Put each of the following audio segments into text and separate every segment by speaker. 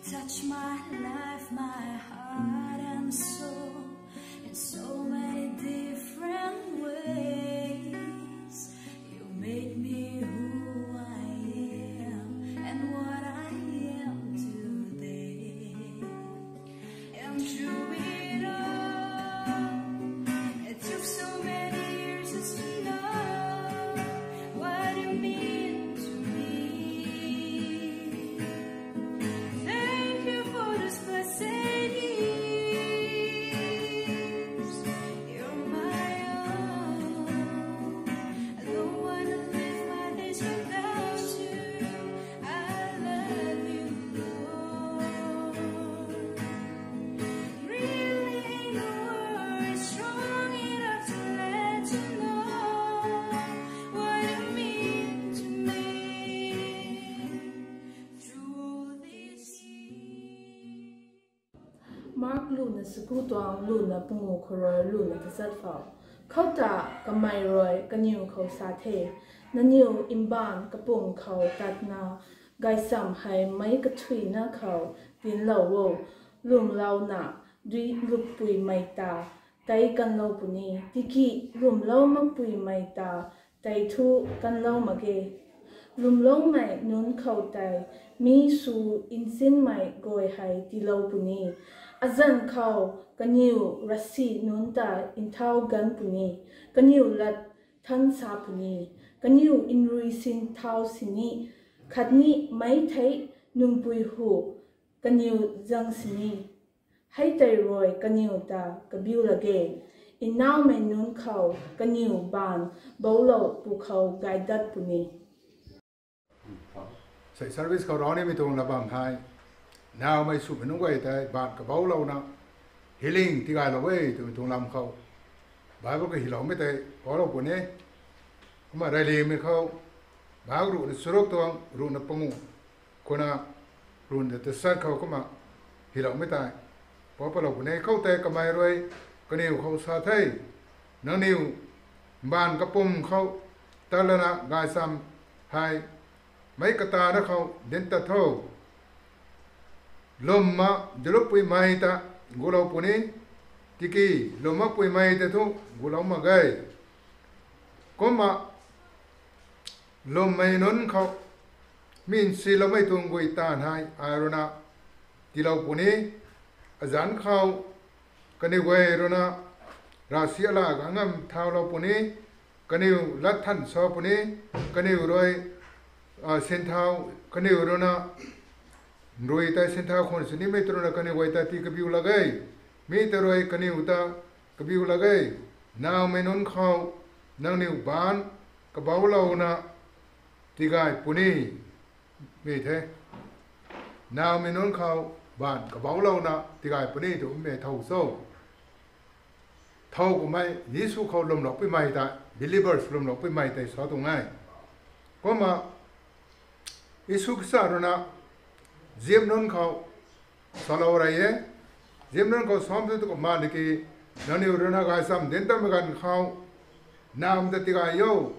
Speaker 1: touch my life, my heart and soul in so many different ways. You made me who I am and what I am today. And through it all, it took so many years just to know what you mean to me. Thank you for this blessed years. You're my own. I don't wanna live my days without you. I love you, Lord. Really ain't no words strong enough to let you know what you mean to me through this year.
Speaker 2: Mark Luna Suku Tuang Luna Pungu Koro Luna Kasatfao. Kauta Kamai Roy Kanyu Ko Sate. Nanyu Imban Kapung Ko Tatna. Gaisam Hai Mai Katui Na Ko. Din Lowo. Lum Lau Na. Dui Lupui Maita. Tai Kan Lo Puni. Tiki Lum Lo Mapui Maita. Tai Tu Kan Lo Mage. Lum Lo Mai Nun Ko Tai. Mi Su Insin Mai Goi Hai Ti Lo Puni. Azan Kau Kanyu Rasi Nunta Intau Gan Puni. Kanyu Lat Tan Sa Puni. Kanyu Inrui Sin Tau Sini. Kadni Mai Tai Numpui Hu. Kanyu Zang Sini. Hai Tai Roy Kanyu Ta Kabiu Lage. Inau Mai Nun Kau Kanyu Ban Bolo Pukau Gaidat Puni.
Speaker 3: Say service ko roni mi tung labam hai. Now my soup no way that but kabolo na healing tiga la way to tung lam ko. Bible ko hilo mi te oro pune. Ma rally mi ko. Bagru ni surok tuang ru na pungu. Kona ru na te sar ko kuma hilo mi tai. Popolo pune ko te kamai roi kaniu ko sa thai. Nang niu ban kapum ko talana gaisam hai. Mai kata na ko denta tho. Lomma jelupui maita gulau puni tiki lomma pui maita tu gulau magai koma lommai non kau min si lomai tunggui tan hai arona tilau puni azan kau kani wei rona rasia la gangam thau lo puni kani lathan so puni kani roi sen thau kani rona Roi ta sentha khon sini me trona kane waita ti kabiu lagai me teroi kane uta kabiu lagai now me non khau nang niu ban ka baulo na tigai puni me the now me non khau ban ka baulo na tigai puni to me thau so thau ko mai yesu khau lom lok pi mai ta believers lom lok pi mai ta so tu ngai ko ma yesu sa rona Zim non kau salau raya, zim non kau sampai tu kau mana ki nani urana gaisam denta megan kau nam tetiga yo,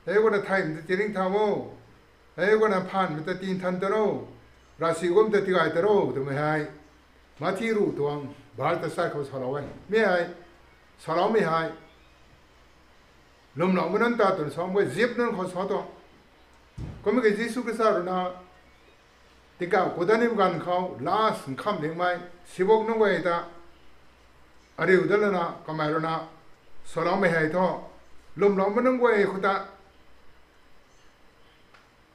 Speaker 3: ayo kena time tetiring thawo, ayo kena pan metetin thantero, rasi gom tetiga itero tu mehai, mati ru tuang bahal tesai kau salawai, mehai salau mehai, lom nak menanta tu sampai zip non kau satu, kau mungkin Yesus kesar na Tika kodanim gan kau last kam ding mai sibok no way ta ari udalana kamarona solam me hai tho lum lom nang way khuta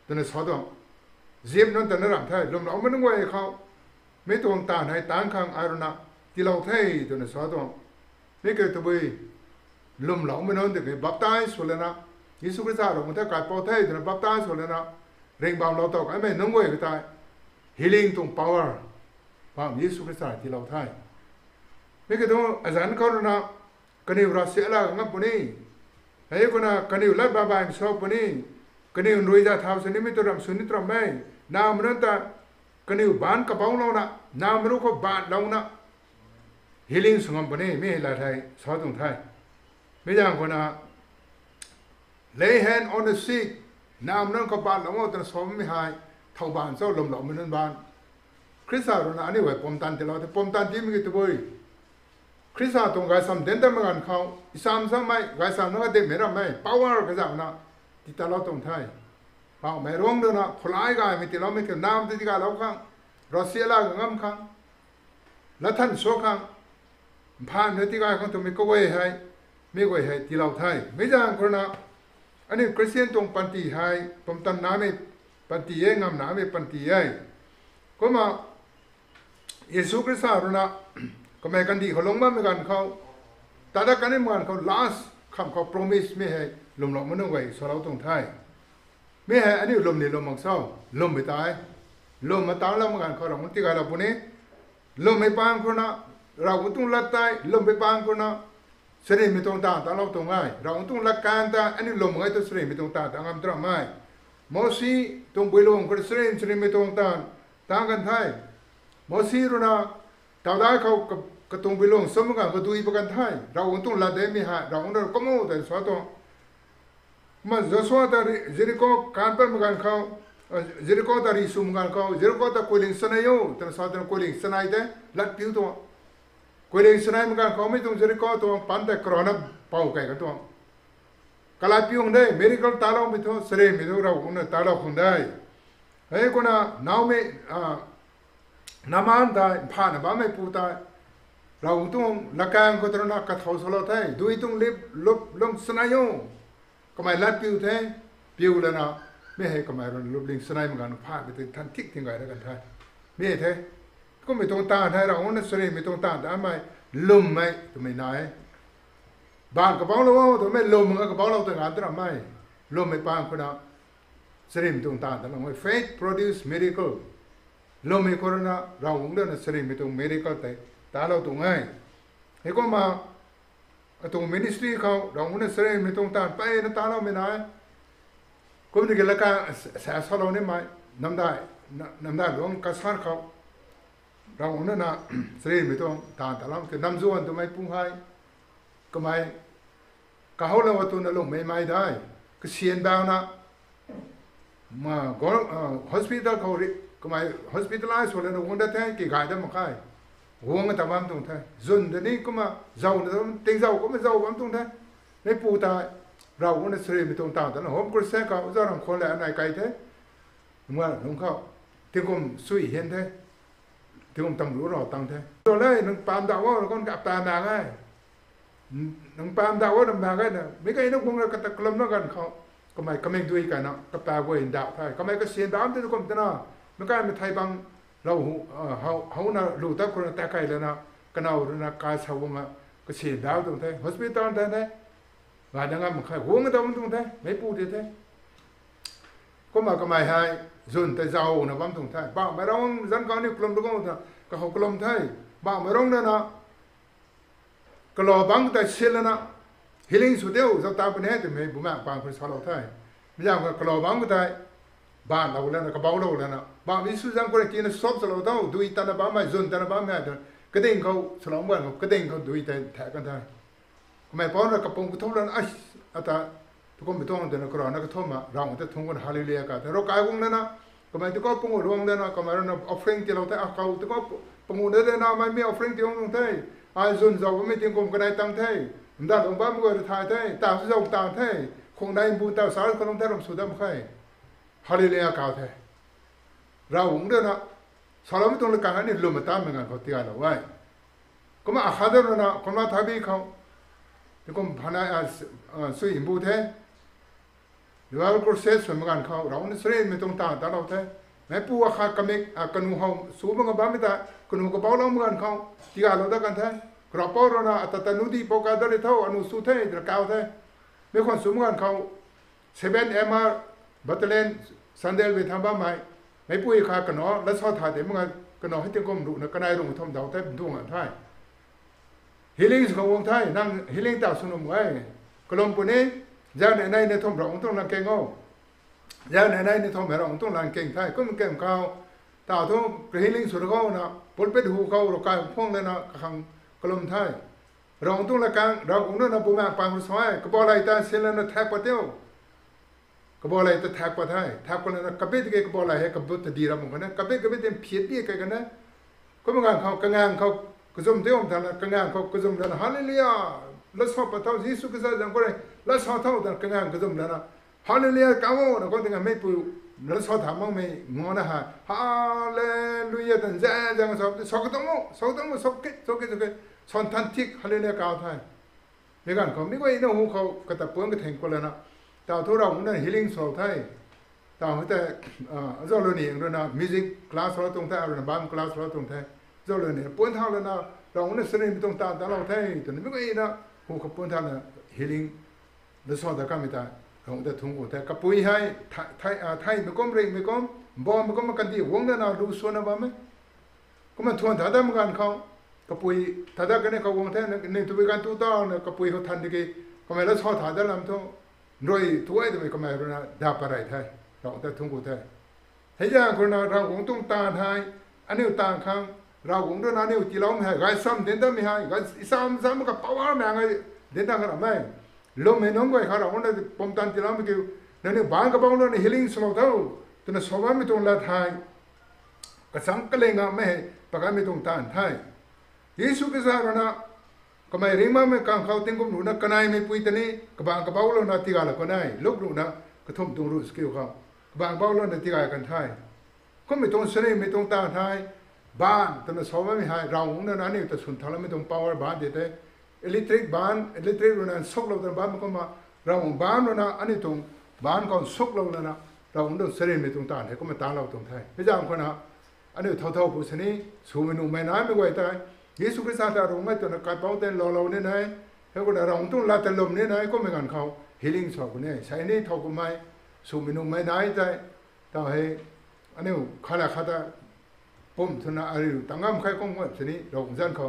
Speaker 3: tene sodo zim non tan ram thai lum lom nang way kau me tong tan hai tan khang arona tilau thai tene sodo me ke to bui lum lom non de baptize solana Yesu Christ ro mo ta ka po thai tene baptize solana ring bam lo to ka me nang way ta healing tung power pam Yesu Christa ti lau thai me ke do azan ko na kani rasi ala ngap puni ai ko na kani la ba ba so puni kani roi da thau sani mi to ram suni tram mai nam ran ta kani ban ka paung lo na nam ru ko ban lo na healing sungam puni me la thai so tung thai me jang ko na lay hand on the sick nam ran ko ban lo mo ta so mi hai thâu bàn sau lồng lộng mình ban คริสต์นะอันนี้ไว้ปมตันที่เราแต่ปมตันที่มีกี่ตัวคริสต์ตรงกายสามเดินแต่เมื่อกันเขาอิสามสมัยกายสามนั่นก็เด็กไม่รับไม่ป้าวร์ก็จะนะที่ตลอดตรงไทยป้าวไม่ร้องเดินนะพลายกายไม่ที่เราไม่เกี่ยวน้ำที่กายเราข้างรัสเซียลากงำข้างและท่านโชข้างผ่านเนื้อที่กายของตัวมีก็ไว้ให้ไม่ไว้ให้ที่เราไทยไม่จางคนนะอันนี้คริสเตียนตรงปันตีให้ผมตันน้ำไม่ปันตีเองงำน้ำไม่ปันตีให้ก็มาเยซูคริสต์นะก็ไม่กันดีเขาลงมาไม่กันเขาแต่ถ้ากันไม่เหมือนเขา last คำเขา promise ไม่ให้ลมหลอกมันเอาไว้สเราตรงไทยไม่ให้อันนี้ลมนี่ลมมังเศร้าลมไม่ตายลมมาตายแล้วเหมือนกันเขาเราไม่ติดกันเราปุ่นนี้ลมไม่ปางคนนะเราต้องลัดตายลมไม่ปางคนนะเสรีไม่ตรงตาแต่เราตรงง่ายเราต้องลักการตาอันนี้ลมไม่ต้องเสรีไม่ตรงตาแต่งามตราไม่มอสีตรงบุยลงก็เสรีไม่ตรงตาต่างกันไทยมอสีรู้นะแต่ได้เขากระตุ้งไปลงสมกันก็ดูอีกประกันไทยเราต้องละเดมิฮะเราต้องก็มั่วแต่สวัสดิ์มันจะสวัสดิ์เจริโกการเป็นเหมือนกันเขาเจริโกตาริสุมกันเขาเจริโกตาคุลิงสนายโยแต่สวัสดิ์คุลิงสนายเดลัดผิวตัวคุลิงสนายเหมือนกันเขาไม่ต้องเจริโกตัวปันแต่กรอนเป่าไก่กันตัวกลายผิวได้เมริกาตาลไม่ตัวเสรีไม่ตัวเราคนตาลคนได้เฮ้ยคนน่ะน้าวไม่น้ำมันได้ผ่านบ้าไม่ปูได้เราต้องลักการก็ต้องนักขัดเขาสลดให้ดูต้องเล็บลงสนายโยก็ไม่ลัดผิวเท่ผิวแล้วนะไม่ให้ก็ไม่รอนลบลิงสนายเหมือนกันผ่านไปถึงทันทิกถึงไงแล้วกันท่านไม่เท่ก็ไม่ต้องตาให้เราเนี่ยเสรีไม่ต้องตาแต่ไม่ลมไม่ตัวไม่นายบ้านกระเป๋าเราตัวไม่ลมกระเป๋าเราตัวงานตัวไม่ลมไม่ปางคนนะเสรีไม่ต้องตาแต่เราไม่ faith produce miracle ลมไม่คนนะเราคงเดินเสรีไม่ต้อง miracle แต่ตาเราตรงไงเฮ้ก็มาตรงมินิสทรีเขาเราเนี่ยเสรีไม่ต้องตาไปนะตาเราไม่นายก็ไม่ได้ละกันแสบเราเนี่ยไม่น้ำได้หลวงกัสฮาร์เขาเราเนี่ยนะเสรีไม่ต้องตาเราคือน้ำส่วนตัวไม่พุ่งให้ก็ไม่ก็เขาเราตัวนั้นลงไม่ได้ก็เสียนแบบนะมาก็ hospital เขาก็ไม่ hospitalize วันนั้นวันนั้นแท้กี่กายได้มาใครหัวมันตะวันตรงแท้จนเดี๋ยวนี้ก็มาเจ้าเนี่ยติงเจ้าก็ไม่เจ้าวันตรงแท้ในปูตาเราเนี่ยเสรีไม่ต้องตาแต่ละผมก็เสียเขาจะทำคนละอันไหนไกลแท้เมื่อหลวงเขาที่ผมสุยเห็นแท้ที่ผมตั้งรู้เราตั้งแท้ตัวเลยหนึ่งปามดาวว่าเราก็กับตาหนาไงหนึ่งปามดาวว่าหนึ่งนาไงเนี่ยไม่เคยนึกว่าเราก็ตะกลมนักกันเขาก็ไม่ก็ไม่ด้วยกันนะกับตาว่าเห็นดาวไทยก็ไม่ก็เสียดาวที่ทุกคนแต่นะไม่ก็ไม่ไทยบางเราเขาน่ะรู้ตั้งคนแต่ไกลแล้วนะก็น่ารู้นะการสาวมาก็เสียดาวตรงแท้ hospital ตรงแท้ว่าดังนั้นมันใครหัวมันตรงแท้ไม่พูดเท่ก็มาก็ไม่ให้จนแต่เจ้านะบ้างตรงแท้บ้างไม่ร้องจันก่อนนี่กลมตรงนั้นก็เขากลมไทยบ้างไม่ร้องเลยนะก็รอบางแต่เชื่อแล้วนะ healing สุดเดียวจะตามไปเนี่ยแต่ไม่บุ๋มบางคนสาวไทยไม่อยากก็รอบางก็ได้บ้านเราแล้วนะก็บ้านเราแล้วนะบางวิสุจังคนกินซอสสลัดเอาดูอีตาหน้าบ้านไม่จนตาหน้าบ้านไม่ได้ก็เด้งเขาสลองบ้านเขาก็เด้งเขาดูอีแต่แทกันได้ก็ไม่พอนะกระปงกระทบแล้วไอ้อาตาทุกคนไม่ต้องเดินกรอนกระทบมาเราจะทุ่งกันฮาเลลูยากันแต่เรากายวงนั้นนะก็ไม่ทุกคนปงรวงเลยนะก็ไม่เราออฟฟิงที่เราแต่เขาทุกคนปงเลยนะไม่มีออฟฟิงที่เราแต่ไอ้จนเราก็ไม่ถึงกรมก็ได้ตั้งแต่ด้านองค์บ้านมันก็ได้ถ่ายแต่ตาสุดเราตามแต่คงได้บุญตาสารคนต้องแต่เราสุดได้ไม่ใช่ฮาเลลูยาข่าวแท้เราหงเดินนะสารไม่ต้องเลือกการนี่ลุมตามเหมือนกันเขาตีอะไรไว้ก็มาอาคาเดินนะคนมาทับบีเขาที่ก็พนักสุยอินบูเทหรือว่าก็เสียส่วนเหมือนกันเขาเราเนี่ยเสรีไม่ต้องตามแต่เราเทแม้ปูอาคาคำเอกกันนูเขาสูบมันก็บ้าไม่ได้กันนูก็เบาเราเหมือนกันเขาที่เราได้กันเทกระเป๋าเรานะแต่ตนุดีปกาได้เท่าอนุสุเทจะก้าวเทไม่ควรสูบเหมือนกันเขา7MR บัตเลนซันเดลไปทำบ้าไหมไม่ปุ้ยขากันเนาะแล้วชอบถ่ายแต่เมื่อกันเนาะให้เต็มกลมดูนะกันนายลงทำดาวเต็มดวงอ่ะท้ายฮิลลิ่งของวงไทยนั่งฮิลลิ่งตาสนุกไว้กลมปุ่นนี้ยาวในในทอมเราต้องลังเก่งเอายาวในทอมเราต้องลังเก่งไทยก็มันเก่งเขาตาทุ่งฮิลลิ่งสุดเขานะปนเป็ดหูเขาเรากายพ่องเลยนะขังกลมไทยเราต้องละกันเราคงต้องนับปุ่มปางสวยก็บอกอะไรตาเซลล์นะแทบปะเดียว กบอะไรแต่แทกปะไทยแทกคนนั้นกบเบ็ดเกกบอะไรให้กบตดีรับมันกันนะกบเบ็ดเต็มเพียดเบี้ยกันนะก็มันเขากงานเขากระซุ่มเที่ยวมันทำกงานเขากระซุ่มแล้วฮาเลลูยาลัทธิปะเท่ายิสุกษัตริย์จังก็เลยลัทธิเท่าแต่กงานกระซุ่มแล้วนะฮาเลลูยาก้าวนะก็ถึงไม่ปูลัทธิทำมั่งไม่งอนะฮะฮาเลลูยาตั้งใจจังสอบต้องสอบเกสอนทันทิกฮาเลลูยาก้าวไทยไม่กันเขาไม่ก็อินโนหูเขากระตับเปิ้งกระแทงคนเลยนะแต่ทุเราเนี่ยฮีลิ่งสอบไทยแต่แต่เจ้าเรื่องนี้เรื่องนะมิวสิกคลาสเราตรงไทยเรื่องบ้านคลาสเราตรงไทยเจ้าเรื่องนี้ปุ่นเท่าเลยนะเราเนี่ยเสนอไม่ตรงตาแต่เราไทยตัวนี้ไม่ก็อินนะหูเขาปุ่นเท่าเนี่ยฮีลิ่งเรื่องสอบแต่ก็ไม่ได้เราเนี่ยทุ่งหัวแต่กับปุยให้ไทยไม่ก้มเร่งไม่ก้มบอมไม่ก้มมากันดีวงนั้นเราดูส่วนนะบ้างไหมก็มันทวนถ้าได้เหมือนกันเขากับปุยถ้าได้กันเนี่ยเขาวงแท้เนี่ยตัวกันตัวต่อเนี่ยกับปุยเขาทันดีกี่ก็ไม่แล้วสอบถ้าได้ลำท้องรวยถ้วยตัวไม่ก็ไม่รู้นะดาบอะไรไทยเราแต่ทุ่งหัวไทยเฮียคนเราเราคงต้องตาไทยอันนี้ต่างครั้งเราคงต้องนั่นนี่จีเราไม่ให้ไอ้ซ้ำเดินได้ไม่ให้ไอ้ซ้ำกับป้าไม่ให้เดินได้ขนาดไหนลมไม่น้องก็ไอ้ข้าเราคนนั้นปมตันจีเราไม่เกี่ยวนั่นนี่บางกับบ้านเราเนี่ยฮีลิ่งสโลว์เท่าตัวนั้นสวรรค์ไม่ต้องละไทยก็สังกัดเลยงะไม่ให้ปากไม่ต้องตานไทยยิสุกิสารนะก็ไม่เรื่องมาไม่การเขาเต็งกุมหนูนะกันไอ้ไม่ปุยตันนี่กับบางกับบ้านเราเนี่ยที่กาละกันไอ้ลูกหนูนะก็ทุ่มตรงรู้สกิลเขาบางบ้านเราเนี่ยที่กากันไทยก็ไม่ต้องเสน่ห์ไม่ต้องตานไทยบ้านตัวนั้นสวรรค์ไม่ให้เราของนั้นนี่แต่สุนทรไม่ต้อง power บ้านเด็ดอิเล็กทริกบ้านอิเล็กทริกเราเนี่ยสุกเราแต่บ้านมันก็มาเราของบ้านเรานะอันนี้ตรงบ้านก็สุกเราแล้วนะเราของนั้นเสน่ห์ไม่ต้องตานให้ก็มาตานเราตรงไทยไม่จำคนนะอันนี้เท่าผู้ชนีสูงนุ่มไม่น้อยไม่ไหวแต่ยิสุคริสต์แต่เราไม่ต้องการเป้าเต้นเราเนี่ยนะเฮ้ยคนเราต้องลาแต่ลมเนี่ยนะก็ไม่กันเขา healing สอบคนนี้ใช้นี่เท่ากับไม่สูงนุ่มไม่น้อยแต่ต่อให้อันนี้ข้าราชการผมทุนอะไรต่างกันใครก็ไม่ชนีเราของฉันเขา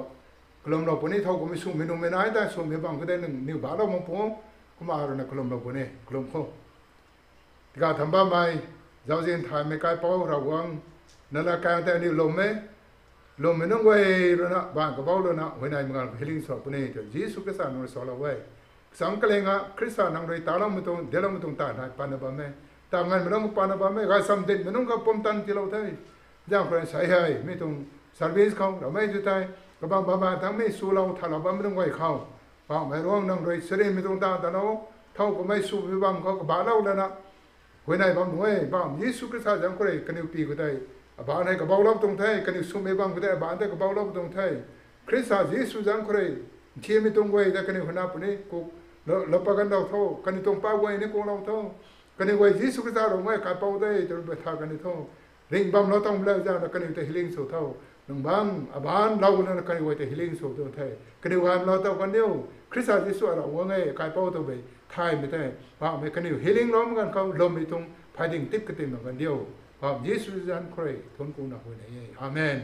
Speaker 3: กลุ่มเราคนนี้เท่ากับไม่สูงนุ่มไม่น้อยแต่สูงไม่บางก็ได้หนึ่งนิ้วบ่าเรามองพงก็มาอะไรนะกลุ่มเราคนนี้กลุ่มเขาที่การทำบ้าไม่เจ้าเจนถ่ายไม่กลายเป้าเราวังนั่นแหละการแต่นี่ลมไม่น้องไว้แล้วนะบางกระเป๋าแล้วนะวันไหนมึงก็เฮลิงสอบคนนี้จะยิสุคริสต์นั่งสอนเราไว้สังเกตงะคริสต์นั่งโดยตาเราไม่ต้องเดี๋ยวเราไม่ต้องตาหายปานบ้าไม่ตางานไม่ต้องปานบ้าไม่ก็สำเร็จไม่ต้องก็ปมตันที่เราได้ย่างคนใส่ให้ไม่ต้องเซอร์วิสเขาเราไม่จุดใจก็บางบ้าทั้งไม่สู้เราถ้าเราบ้าไม่ต้องไว้เขาบางไม่ร้องนั่งโดยเสด็จไม่ต้องตาแต่เราเท่าก็ไม่สู้ไม่บางเขาก็บ้าเราแล้วนะวันไหนบางหน่วยบางยิสุคริสต์จังคนกันอยู่ปีก็ได้บ้านให้กับเบาลบตรงไทยกันอยู่สุ่มไม่บางก็ได้บ้านได้กับเบาลบตรงไทยคริสต์ยิสุจังคนเที่ยวไม่ตรงไว้แต่กันอยู่หัวหน้าปุ่นนี่กูเราประกันเราเท่ากันอยู่ตรงป้าไว้นี่กูเราเท่ากันอยู่ไว้ยิสุคริสต์เราไม่การเป้าได้จนไปทากันอยู่เท่าเร่งบังเราต้องเล่าจ้ากันอยู่แต่ฮิลิ่งสุดเท่าหนึ่งบ้านบ้านเราเนี่ยกันอยู่ไว้แต่ฮิลิ่งสุดตรงไทยกันอยู่วันเราเท่ากันเดียวคริสต์ยิสุเราว่าไงการเป้าตัวไปไทยไม่ได้บ้านไม่กันอยู่ฮิลิ่งล้อมกันเขาลมไม่ตรงพายดิ่งติดกันติดเหมือนกันเดียวครับยิสุจันครยทนกูนักวันนี้อาเมน